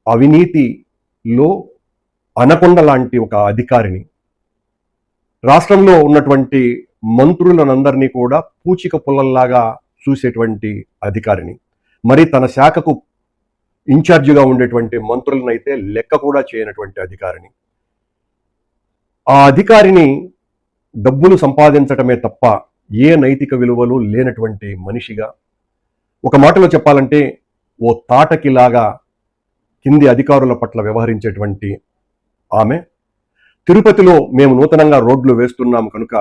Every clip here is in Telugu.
అవినీతిలో అనకొండ లాంటి ఒక అధికారిని, రాష్ట్రంలో ఉన్నటువంటి మంత్రులనందరినీ కూడా పూచిక పుల్లల్లాగా చూసేటువంటి అధికారిని, మరి తన శాఖకు ఇన్ఛార్జిగా ఉండేటువంటి మంత్రులనైతే లెక్క కూడా చేయనటువంటి అధికారిని, ఆ అధికారిని డబ్బులు సంపాదించటమే తప్ప ఏ నైతిక విలువలు లేనటువంటి మనిషిగా, ఒక మాటలో చెప్పాలంటే ఓ తాటకిలాగా కింది అధికారుల పట్ల వ్యవహరించేటువంటి ఆమె, తిరుపతిలో మేము నూతనంగా రోడ్లు వేస్తున్నాము కనుక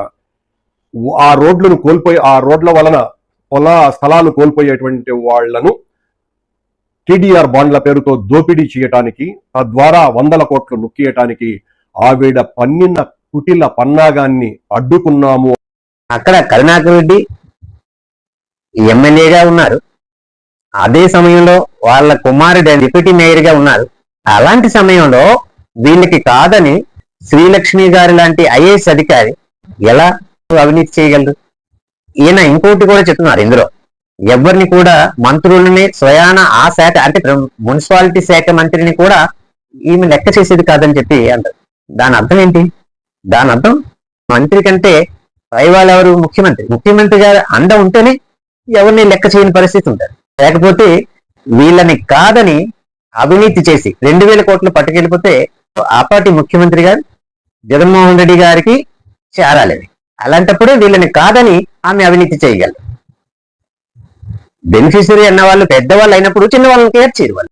ఆ రోడ్లను ఆ రోడ్ల వలన స్థలాలు కోల్పోయేటువంటి వాళ్లను టీడీఆర్ బాండ్ల పేరుతో దోపిడీ చేయటానికి, తద్వారా 100 కోట్లు నొక్కియటానికి ఆవిడ పన్నిన కుటిల పన్నాగాన్ని అడ్డుకున్నాము. అక్కడ కరుణాకర్ రెడ్డి ఎమ్మెల్యేగా ఉన్నారు, అదే సమయంలో వాళ్ళ కుమారుడు డిప్యూటీ మేయర్ గా ఉన్నారు. అలాంటి సమయంలో వీళ్ళకి కాదని శ్రీలక్ష్మి గారి లాంటి ఐఏఎస్ అధికారి ఎలా అవినీతి చేయగలరు? ఈయన ఇంకోటి కూడా చెప్తున్నారు, ఇందులో ఎవరిని కూడా మంత్రులని స్వయాన ఆ శాఖ అంటే మున్సిపాలిటీ శాఖ మంత్రిని కూడా ఈమె లెక్క చేసేది కాదని చెప్పి అంటారు. దాని అర్థం ఏంటి? దాని అర్థం మంత్రి కంటే పై వాళ్ళు ఎవరు? ముఖ్యమంత్రి గారు అండ ఉంటేనే ఎవరిని లెక్క చేయని పరిస్థితి ఉంటుంది. లేకపోతే వీళ్ళని కాదని అవినీతి చేసి 2000 కోట్లు పట్టుకెళ్ళిపోతే ఆపాటి ముఖ్యమంత్రి గారు జగన్మోహన్ రెడ్డి గారికి చేరాలి. అలాంటప్పుడే వీళ్ళని కాదని ఆమె అవినీతి చేయగలరు. బెనిఫిషియరీ అన్న వాళ్ళు పెద్దవాళ్ళు అయినప్పుడు చిన్న వాళ్ళని కేర్ చేయరు వాళ్ళు.